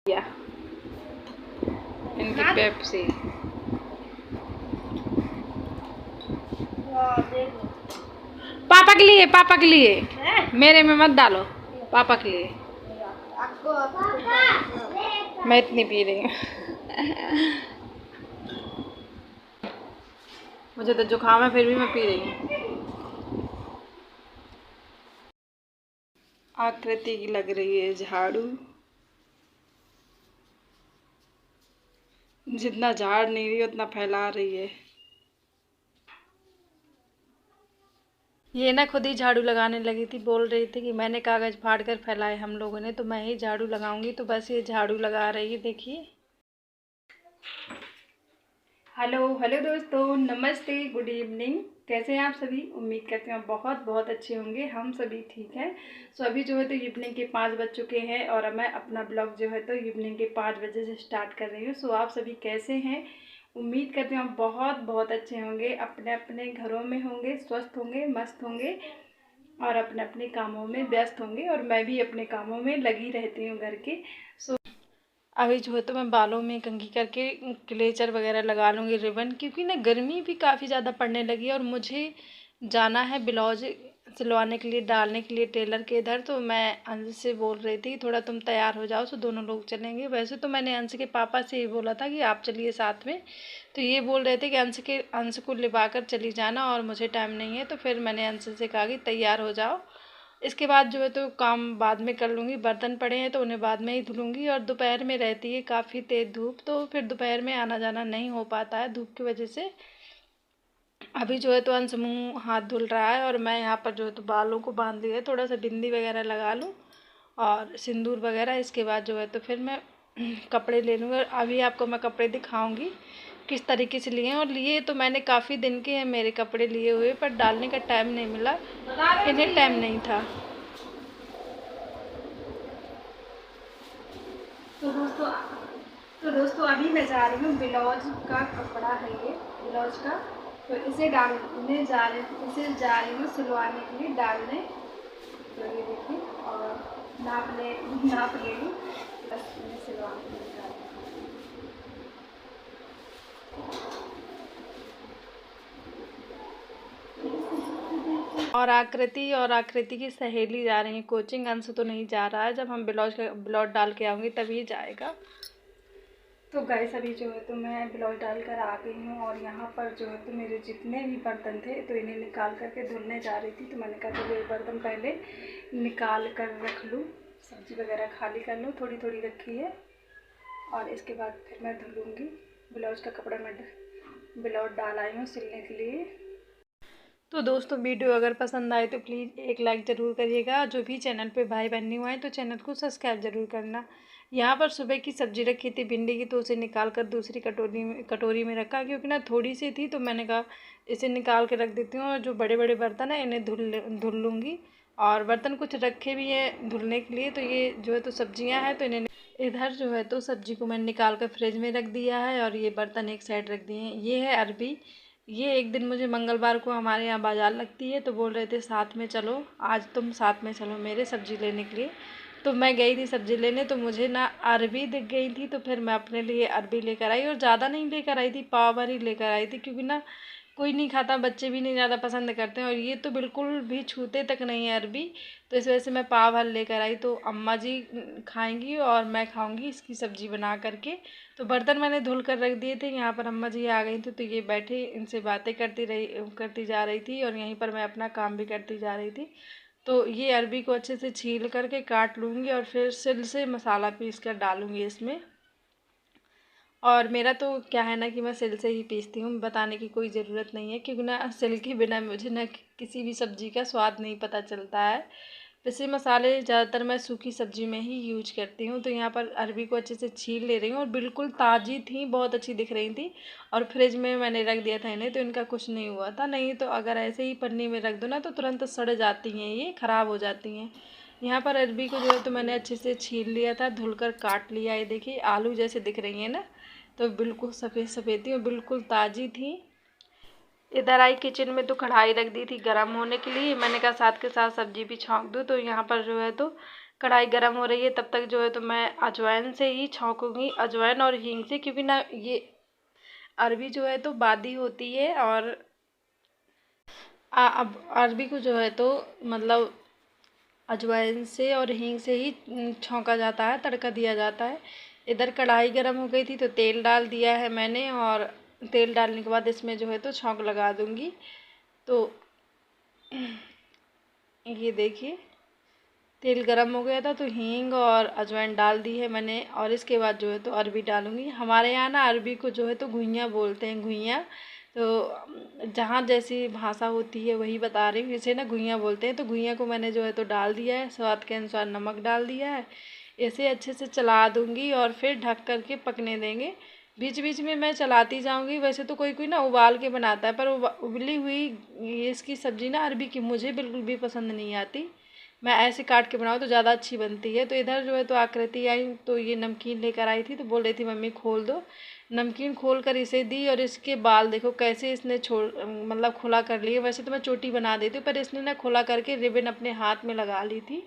या इनकी पेप्सी। पापा के लिए, पापा के लिए, मेरे में मत डालो, पापा के लिए। मैं इतनी पी रही हूँ। मुझे तो जुकाम है फिर भी मैं पी रही हूँ। आकृति की लग रही है झाड़ू। जितना झाड़ नहीं रही उतना फैला रही है। ये ना खुद ही झाड़ू लगाने लगी थी, बोल रही थी कि मैंने कागज़ फाड़ कर फैलाए हम लोगों ने, तो मैं ही झाड़ू लगाऊंगी। तो बस ये झाड़ू लगा रही है, देखिए। हेलो हेलो दोस्तों, नमस्ते, गुड इवनिंग। कैसे हैं आप सभी? उम्मीद करते हैं बहुत बहुत अच्छे होंगे। हम सभी ठीक हैं। सो अभी जो है तो इवनिंग के 5 बज चुके हैं और अब मैं अपना ब्लॉग जो है तो इवनिंग के 5 बजे से स्टार्ट कर रही हूँ। सो आप सभी कैसे हैं? उम्मीद करते हैं आप बहुत बहुत अच्छे होंगे, अपने अपने घरों में होंगे, स्वस्थ होंगे, मस्त होंगे और अपने अपने कामों में व्यस्त होंगे। और मैं भी अपने कामों में लगी रहती हूँ घर के। सो अभी जो है तो मैं बालों में कंघी करके क्लेचर वगैरह लगा लूँगी, रिबन, क्योंकि ना गर्मी भी काफ़ी ज़्यादा पड़ने लगी है और मुझे जाना है ब्लाउज सिलवाने के लिए, डालने के लिए टेलर के इधर। तो मैं अंश से बोल रही थी थोड़ा तुम तैयार हो जाओ, सो दोनों लोग चलेंगे। वैसे तो मैंने अंश के पापा से ही बोला था कि आप चलिए साथ में, तो ये बोल रहे थे कि अंश को लिवा कर चली जाना और मुझे टाइम नहीं है। तो फिर मैंने अंश से कहा कि तैयार हो जाओ, इसके बाद जो है तो काम बाद में कर लूँगी। बर्तन पड़े हैं तो उन्हें बाद में ही धुलूँगी। और दोपहर में रहती है काफ़ी तेज़ धूप, तो फिर दोपहर में आना जाना नहीं हो पाता है धूप की वजह से। अभी जो है तो अंश मुँह हाथ धुल रहा है और मैं यहाँ पर जो है तो बालों को बांध लिया है, थोड़ा सा बिंदी वगैरह लगा लूँ और सिंदूर वगैरह। इसके बाद जो है तो फिर मैं कपड़े ले लूँगी। और अभी आपको मैं कपड़े दिखाऊँगी किस तरीके से लिए हैं। और लिए तो मैंने काफ़ी दिन के हैं मेरे कपड़े लिए हुए, पर डालने का टाइम नहीं मिला, इन्हें टाइम नहीं था। तो दोस्तों अभी मैं जा रही हूँ, ब्लाउज का कपड़ा है ये, ब्लाउज का। तो इसे इसे जा रही हूँ सिलवाने के लिए, डालने। तो ये देखिए, और नाप ले लूँ, बस इन्हें सिलवाने के लिए जा रही हूँ। और आकृति की सहेली जा रही है कोचिंग। अंश तो नहीं जा रहा है, जब हम ब्लाउज डाल के आऊँगी तभी जाएगा। तो गाइस अभी जो है तो मैं ब्लाउज डाल कर आ गई हूँ और यहाँ पर जो है तो मेरे जितने भी बर्तन थे तो इन्हें निकाल करके धुलने जा रही थी। तो मैंने कहा चलो ये बर्तन पहले निकाल कर रख लूँ, सब्ज़ी वगैरह खाली कर लूँ, थोड़ी थोड़ी रखी है, और इसके बाद फिर मैं धुलूँगी। ब्लाउज का कपड़ा मैं ब्लाउज डाल आई हूँ सिलने के लिए। तो दोस्तों वीडियो अगर पसंद आए तो प्लीज़ एक लाइक ज़रूर करिएगा। जो भी चैनल पे भाई बहन न्यू आए तो चैनल को सब्सक्राइब ज़रूर करना। यहाँ पर सुबह की सब्ज़ी रखी थी भिंडी की, तो उसे निकाल कर दूसरी कटोरी में रखा, क्योंकि ना थोड़ी सी थी तो मैंने कहा इसे निकाल के रख देती हूँ। और जो बड़े बड़े बर्तन हैं इन्हें धुल लूँगी। और बर्तन कुछ रखे भी हैं धुलने के लिए। तो ये जो है तो सब्जियाँ हैं तो इन्हें इधर जो है तो सब्जी को मैंने निकाल कर फ्रिज में रख दिया है और ये बर्तन एक साइड रख दिए हैं। ये है अरबी। ये एक दिन मुझे मंगलवार को हमारे यहाँ बाज़ार लगती है, तो बोल रहे थे साथ में चलो, आज तुम साथ में चलो मेरे सब्ज़ी लेने के लिए। तो मैं गई थी सब्ज़ी लेने, तो मुझे ना अरबी दिख गई थी, तो फिर मैं अपने लिए अरबी लेकर आई। और ज़्यादा नहीं लेकर आई थी, पाव भर ही लेकर आई थी, क्योंकि ना कोई नहीं खाता, बच्चे भी नहीं ज़्यादा पसंद करते हैं और ये तो बिल्कुल भी छूते तक नहीं है अरबी। तो इस वजह से मैं पाव भर लेकर आई। तो अम्मा जी खाएंगी और मैं खाऊंगी इसकी सब्ज़ी बना करके। तो बर्तन मैंने धुल कर रख दिए थे। यहाँ पर अम्मा जी आ गई थी, तो ये बैठे इनसे बातें करती जा रही थी और यहीं पर मैं अपना काम भी करती जा रही थी। तो ये अरबी को अच्छे से छील करके काट लूँगी और फिर सिल से मसाला पीस कर डालूँगी इसमें। और मेरा तो क्या है ना कि मैं सिल से ही पीसती हूँ, बताने की कोई ज़रूरत नहीं है, क्योंकि ना सिल के बिना मुझे ना किसी भी सब्ज़ी का स्वाद नहीं पता चलता है। पिसे मसाले ज़्यादातर मैं सूखी सब्ज़ी में ही यूज करती हूँ। तो यहाँ पर अरबी को अच्छे से छील ले रही हूँ और बिल्कुल ताज़ी थी, बहुत अच्छी दिख रही थी। और फ्रिज में मैंने रख दिया था इन्हें, तो इनका कुछ नहीं हुआ था। नहीं तो अगर ऐसे ही पन्नी में रख दो ना तो तुरंत सड़ जाती हैं, ये ख़राब हो जाती हैं। यहाँ पर अरबी को जो है तो मैंने अच्छे से छील लिया था, धुलकर काट लिया। ये देखिए आलू जैसे दिख रही है ना, तो बिल्कुल सफ़ेद सफ़ेद थी और बिल्कुल ताज़ी थी। इधर आई किचन में तो कढ़ाई रख दी थी गर्म होने के लिए। मैंने कहा साथ के साथ सब्ज़ी भी छौंक दूँ। तो यहाँ पर जो है तो कढ़ाई गर्म हो रही है तब तक जो है तो मैं अजवाइन से ही छौंकूँगी, अजवाइन और हींग से, क्योंकि ना ये अरबी जो है तो बादी होती है और अब अरबी को जो है तो मतलब अजवाइन से और हींग से ही छौंका जाता है, तड़का दिया जाता है। इधर कढ़ाई गर्म हो गई थी तो तेल डाल दिया है मैंने, और तेल डालने के बाद इसमें जो है तो छौंक लगा दूँगी। तो ये देखिए तेल गरम हो गया था तो हींग और अजवाइन डाल दी है मैंने, और इसके बाद जो है तो अरबी डालूँगी। हमारे यहाँ ना अरबी को जो है तो घुइयाँ बोलते हैं, घुइयाँ। तो जहाँ जैसी भाषा होती है वही बता रही हूँ, इसे ना घुइयाँ बोलते हैं। तो घुइयाँ को मैंने जो है तो डाल दिया है, स्वाद के अनुसार नमक डाल दिया है। इसे अच्छे से चला दूँगी और फिर ढक कर के पकने देंगे। बीच बीच में मैं चलाती जाऊँगी। वैसे तो कोई कोई ना उबाल के बनाता है, पर उबली हुई ये इसकी सब्ज़ी ना अरबी की मुझे बिल्कुल भी पसंद नहीं आती। मैं ऐसे काट के बनाऊँ तो ज़्यादा अच्छी बनती है। तो इधर जो है तो आकृति आई तो ये नमकीन लेकर आई थी, तो बोल रही थी मम्मी खोल दो। नमकीन खोल कर इसे दी, और इसके बाल देखो कैसे इसने छोड़ मतलब खुला कर लिए। वैसे तो मैं चोटी बना देती हूँ, पर इसने ना खुला करके रिबन अपने हाथ में लगा ली थी।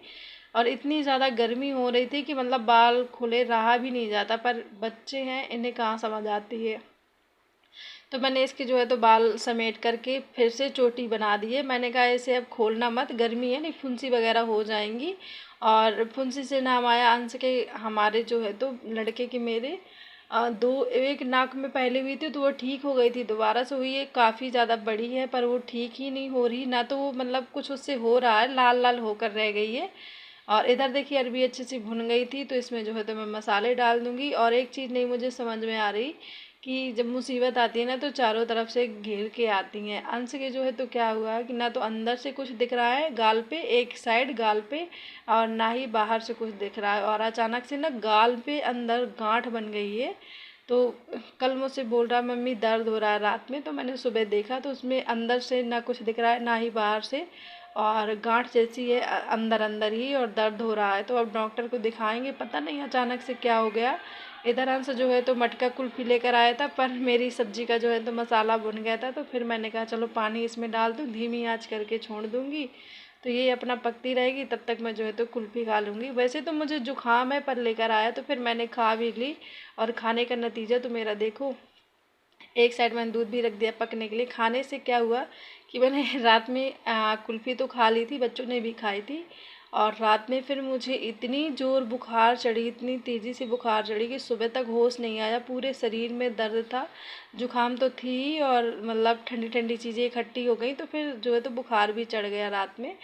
और इतनी ज़्यादा गर्मी हो रही थी कि मतलब बाल खुले रहा भी नहीं जाता, पर बच्चे हैं इन्हें कहाँ समझ आती है। तो मैंने इसके जो है तो बाल समेट करके फिर से चोटी बना दी है। मैंने कहा इसे अब खोलना मत, गर्मी है नहीं, फुंसी वगैरह हो जाएंगी। और फुंसी से नाम आया अंश के, हमारे जो है तो लड़के के मेरे दो, एक नाक में पहले हुई थी तो वो ठीक हो गई थी, दोबारा से हुई है, काफ़ी ज़्यादा बड़ी है पर वो ठीक ही नहीं हो रही ना। तो वो मतलब कुछ उससे हो रहा है, लाल लाल होकर रह गई है। और इधर देखिए अरबी अच्छे से भुन गई थी, तो इसमें जो है तो मैं मसाले डाल दूँगी। और एक चीज़ नहीं मुझे समझ में आ रही कि जब मुसीबत आती है ना तो चारों तरफ से घेर के आती हैं। अंश के जो है तो क्या हुआ है कि ना तो अंदर से कुछ दिख रहा है गाल पे, एक साइड गाल पे, और ना ही बाहर से कुछ दिख रहा है। और अचानक से ना गाल पे अंदर गांठ बन गई है। तो कल मुझसे बोल रहा मम्मी दर्द हो रहा है रात में, तो मैंने सुबह देखा तो उसमें अंदर से ना कुछ दिख रहा है ना ही बाहर से, और गांठ जैसी है अंदर अंदर ही, और दर्द हो रहा है। तो अब डॉक्टर को दिखाएंगे, पता नहीं अचानक से क्या हो गया। इधर अंश जो है तो मटका कुल्फ़ी लेकर आया था, पर मेरी सब्ज़ी का जो है तो मसाला भुन गया था, तो फिर मैंने कहा चलो पानी इसमें डाल दूँ, धीमी आंच करके छोड़ दूँगी तो ये अपना पकती रहेगी, तब तक मैं जो है तो कुल्फ़ी खा लूँगी। वैसे तो मुझे जुकाम है, पर लेकर आया तो फिर मैंने खा भी ली। और खाने का नतीजा तो मेरा देखो, एक साइड मैंने दूध भी रख दिया पकने के लिए। खाने से क्या हुआ कि मैंने रात में कुल्फ़ी तो खा ली थी, बच्चों ने भी खाई थी, और रात में फिर मुझे इतनी ज़ोर बुखार चढ़ी, इतनी तेज़ी से बुखार चढ़ी कि सुबह तक होश नहीं आया, पूरे शरीर में दर्द था। जुकाम तो थी ही, और मतलब ठंडी ठंडी चीज़ें इकट्ठी हो गई, तो फिर जो है तो बुखार भी चढ़ गया रात में।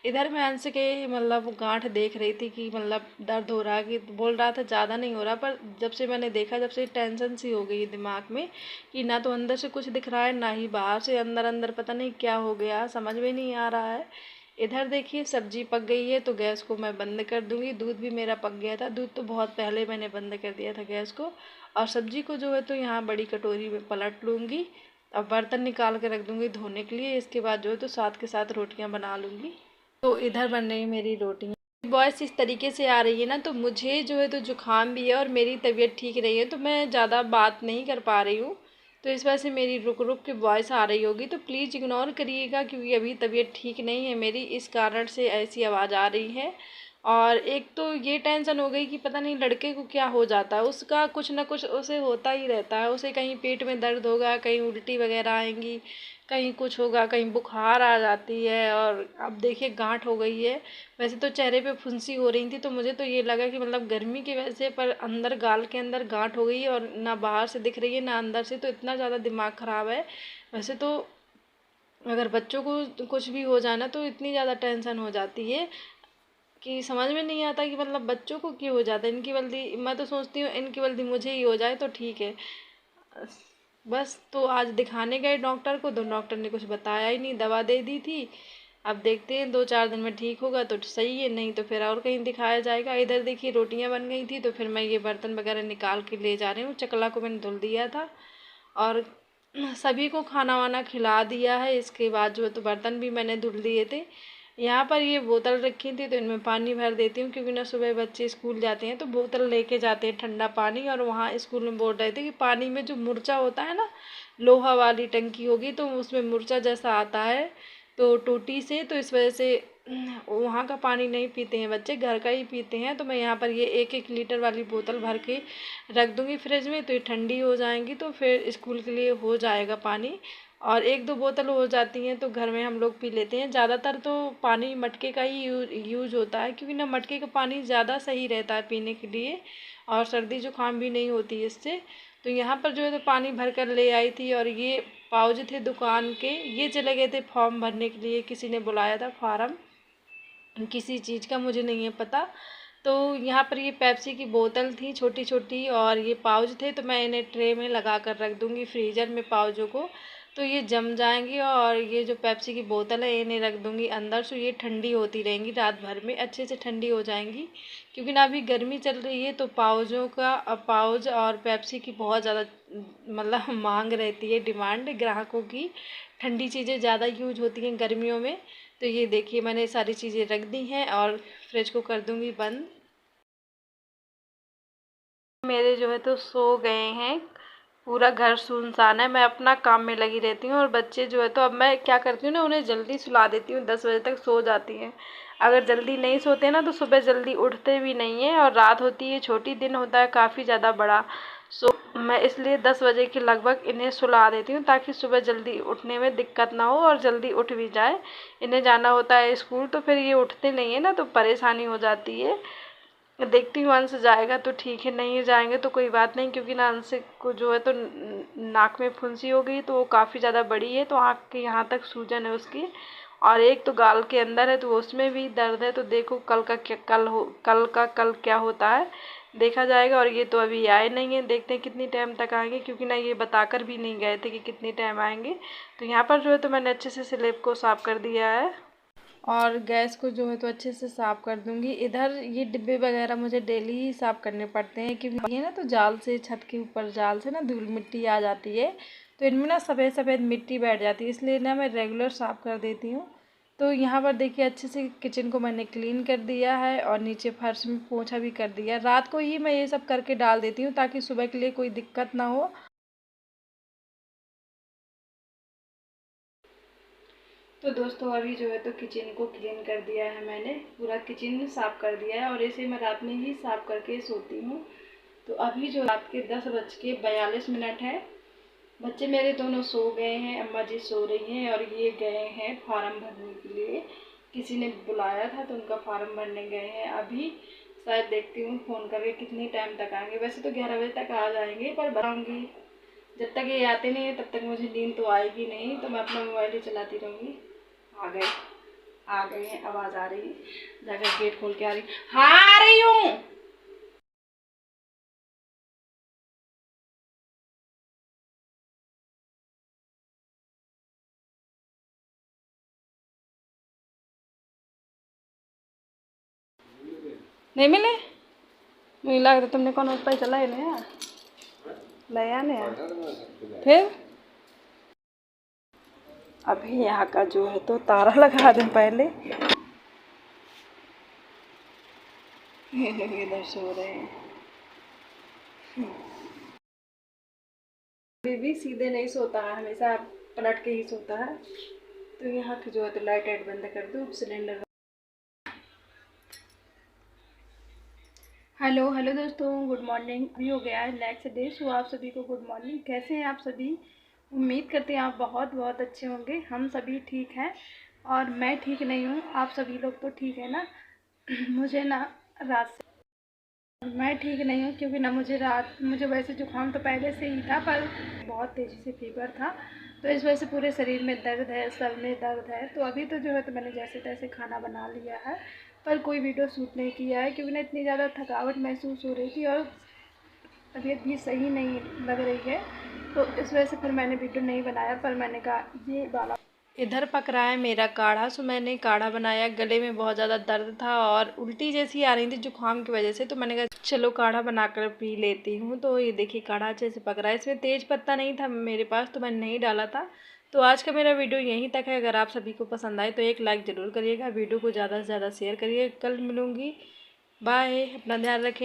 इधर मैं अंश के मतलब गांठ देख रही थी कि मतलब दर्द हो रहा है, कि बोल रहा था ज़्यादा नहीं हो रहा, पर जब से मैंने देखा, जब से टेंशन सी हो गई दिमाग में कि ना तो अंदर से कुछ दिख रहा है ना ही बाहर से, अंदर अंदर पता नहीं क्या हो गया, समझ में नहीं आ रहा है। इधर देखिए सब्जी पक गई है, तो गैस को मैं बंद कर दूंगी। दूध भी मेरा पक गया था, दूध तो बहुत पहले मैंने बंद कर दिया था गैस को। और सब्जी को जो है तो यहाँ बड़ी कटोरी में पलट लूँगी। अब बर्तन निकाल के रख दूँगी धोने के लिए। इसके बाद जो है तो साथ के साथ रोटियाँ बना लूँगी। तो इधर बन रही मेरी रोटियाँ। वॉइस इस तरीके से आ रही है ना, तो मुझे जो है तो जुकाम भी है और मेरी तबीयत ठीक नहीं है, तो मैं ज़्यादा बात नहीं कर पा रही हूँ। तो इस वजह से मेरी रुक रुक के वॉइस आ रही होगी, तो प्लीज़ इग्नोर करिएगा, क्योंकि अभी तबीयत ठीक नहीं है मेरी, इस कारण से ऐसी आवाज़ आ रही है। और एक तो ये टेंशन हो गई कि पता नहीं लड़के को क्या हो जाता है, उसका कुछ ना कुछ उसे होता ही रहता है। उसे कहीं पेट में दर्द होगा, कहीं उल्टी वगैरह आएंगी, कहीं कुछ होगा, कहीं बुखार आ जाती है, और अब देखिए गांठ हो गई है। वैसे तो चेहरे पे फुंसी हो रही थी, तो मुझे तो ये लगा कि मतलब गर्मी की वजह से, पर अंदर गाल के अंदर गांठ हो गई है, और ना बाहर से दिख रही है ना अंदर से, तो इतना ज़्यादा दिमाग ख़राब है। वैसे तो अगर बच्चों को कुछ भी हो जाना तो इतनी ज़्यादा टेंशन हो जाती है कि समझ में नहीं आता कि मतलब बच्चों को क्यों हो जाता है। इनकी बल्दी, मैं तो सोचती हूँ इनकी बल्दी मुझे ही हो जाए तो ठीक है बस। तो आज दिखाने गए डॉक्टर को, तो डॉक्टर ने कुछ बताया ही नहीं, दवा दे दी थी। अब देखते हैं 2-4 दिन में ठीक होगा तो सही है, नहीं तो फिर और कहीं दिखाया जाएगा। इधर देखिए रोटियां बन गई थी, तो फिर मैं ये बर्तन वगैरह निकाल के ले जा रही हूँ। चकला को मैंने धुल दिया था और सभी को खाना वाना खिला दिया है। इसके बाद जो है तो बर्तन भी मैंने धुल दिए थे। यहाँ पर ये बोतल रखी थी, तो इनमें पानी भर देती हूँ, क्योंकि ना सुबह बच्चे स्कूल जाते हैं तो बोतल लेके जाते हैं ठंडा पानी, और वहाँ स्कूल में बोल रहे थे कि पानी में जो मुर्चा होता है ना, लोहा वाली टंकी होगी तो उसमें मुर्चा जैसा आता है तो टूटी से, तो इस वजह से वहाँ का पानी नहीं पीते हैं बच्चे, घर का ही पीते हैं। तो मैं यहाँ पर ये 1-1 लीटर वाली बोतल भर के रख दूँगी फ्रिज में, तो ये ठंडी हो जाएंगी, तो फिर स्कूल के लिए हो जाएगा पानी। और 1-2 बोतल हो जाती हैं तो घर में हम लोग पी लेते हैं। ज़्यादातर तो पानी मटके का ही यूज होता है, क्योंकि ना मटके का पानी ज़्यादा सही रहता है पीने के लिए, और सर्दी जुकाम भी नहीं होती इससे। तो यहाँ पर जो है तो पानी भर कर ले आई थी, और ये पाउच थे दुकान के, ये चले गए थे फॉर्म भरने के लिए, किसी ने बुलाया था फार्म, किसी चीज़ का मुझे नहीं है पता। तो यहाँ पर ये पेप्सी की बोतल थी छोटी छोटी, और ये पाउच थे, तो मैं इन्हें ट्रे में लगा कर रख दूँगी फ्रीज़र में पाउचों को, तो ये जम जाएंगी। और ये जो पेप्सी की बोतल है इन्हें रख दूँगी अंदर, सो ये ठंडी होती रहेंगी रात भर में, अच्छे से ठंडी हो जाएंगी। क्योंकि ना अभी गर्मी चल रही है, तो पाउच और पेप्सी की बहुत ज़्यादा मतलब मांग रहती है, डिमांड ग्राहकों की। ठंडी चीज़ें ज़्यादा यूज होती हैं गर्मियों में। तो ये देखिए मैंने सारी चीज़ें रख दी हैं, और फ्रिज को कर दूँगी बंद। मेरे जो है तो सो गए हैं, पूरा घर सुनसान है, मैं अपना काम में लगी रहती हूँ। और बच्चे जो है तो अब मैं क्या करती हूँ ना, उन्हें जल्दी सुला देती हूँ, 10 बजे तक सो जाती हैं। अगर जल्दी नहीं सोते ना तो सुबह जल्दी उठते भी नहीं हैं, और रात होती है छोटी, दिन होता है काफ़ी ज़्यादा बड़ा। सो मैं इसलिए 10 बजे के लगभग इन्हें सुला देती हूँ, ताकि सुबह जल्दी उठने में दिक्कत ना हो, और जल्दी उठ भी जाए। इन्हें जाना होता है स्कूल, तो फिर ये उठते नहीं है ना, तो परेशानी हो जाती है। देखती हूँ अंश जाएगा तो ठीक है, नहीं जाएंगे तो कोई बात नहीं, क्योंकि ना अंश को जो है तो नाक में फुंसी हो गई, तो वो काफ़ी ज़्यादा बड़ी है, तो आँख के यहाँ तक सूजन है उसकी, और एक तो गाल के अंदर है, तो उसमें भी दर्द है। तो देखो कल क्या होता है, देखा जाएगा। और ये तो अभी आए नहीं हैं, देखते हैं कितनी टाइम तक आएंगे, क्योंकि ना ये बताकर भी नहीं गए थे कि कितनी टाइम आएंगे। तो यहाँ पर जो है तो मैंने अच्छे से स्लैब को साफ़ कर दिया है, और गैस को जो है तो अच्छे से साफ़ कर दूंगी। इधर ये डिब्बे वगैरह मुझे डेली ही साफ़ करने पड़ते हैं, क्योंकि ये ना तो जाल से, छत के ऊपर जाल से ना धूल मिट्टी आ जाती है, तो इनमें ना सफ़ेद सफ़ेद मिट्टी बैठ जाती है, इसलिए ना मैं रेगुलर साफ़ कर देती हूँ। तो यहाँ पर देखिए अच्छे से किचन को मैंने क्लीन कर दिया है, और नीचे फर्श में पोछा भी कर दिया। रात को ही मैं ये सब करके डाल देती हूँ, ताकि सुबह के लिए कोई दिक्कत ना हो। तो दोस्तों अभी जो है तो किचन को क्लीन कर दिया है मैंने, पूरा किचन साफ़ कर दिया है, और इसे मैं रात में ही साफ़ करके सोती हूँ। तो अभी जो रात के 10:42 है, बच्चे मेरे दोनों सो गए हैं, अम्मा जी सो रही हैं, और ये गए हैं फार्म भरने के लिए। किसी ने बुलाया था तो उनका फार्म भरने गए हैं अभी। शायद देखती हूँ फ़ोन करके कितनी टाइम तक आएंगे, वैसे तो 11 बजे तक आ जाएंगे, पर बताऊँगी जब तक ये आते नहीं है तब तक मुझे नींद तो आएगी नहीं, तो मैं अपना मोबाइल ही चलाती रहूँगी। आ गए हैं, आवाज़ आ रही है, जाकर गेट खोल के आ रही। हाँ आ रही हूँ। नहीं मिले, मुझे लग रहा तुमने कौन पैसा लाए नया लाया नया। फिर अभी यहाँ का जो है तो तारा लगा दें पहले। इधर सो रहे हैं, बेबी सीधे नहीं सोता है, हमेशा पलट के ही सोता है। तो यहाँ की जो है तो लाइट वाइट बंद कर दो, सिलेंडर। हेलो हेलो दोस्तों, गुड मॉर्निंग। अभी हो गया है नेक्स्ट डे, सो आप सभी को गुड मॉर्निंग। कैसे हैं आप सभी? उम्मीद करते हैं आप बहुत बहुत अच्छे होंगे। हम सभी ठीक हैं, और मैं ठीक नहीं हूँ, आप सभी लोग तो ठीक है ना? मुझे ना रात से मैं ठीक नहीं हूँ, क्योंकि ना मुझे वैसे जुकाम तो पहले से ही था, पर बहुत तेज़ी से फीवर था, तो इस वजह से पूरे शरीर में दर्द है, सर में दर्द है। तो अभी तो जो है तो मैंने जैसे तैसे खाना बना लिया है, पर कोई वीडियो शूट नहीं किया है, क्योंकि ना इतनी ज़्यादा थकावट महसूस हो रही थी, और तबीयत भी सही नहीं लग रही है, तो इस वजह से फिर मैंने वीडियो नहीं बनाया। पर मैंने कहा ये वाला इधर पक रहा है मेरा काढ़ा, सो मैंने काढ़ा बनाया। गले में बहुत ज़्यादा दर्द था, और उल्टी जैसी आ रही थी जुकाम की वजह से, तो मैंने कहा चलो काढ़ा बनाकर पी लेती हूँ। तो ये देखिए काढ़ा अच्छे से पक रहा है। इसमें तेज़ पत्ता नहीं था मेरे पास, तो मैंने नहीं डाला था। तो आज का मेरा वीडियो यहीं तक है। अगर आप सभी को पसंद आए तो एक लाइक ज़रूर करिएगा, वीडियो को ज़्यादा से ज़्यादा शेयर करिए। कल मिलूँगी, बाय, अपना ध्यान रखें।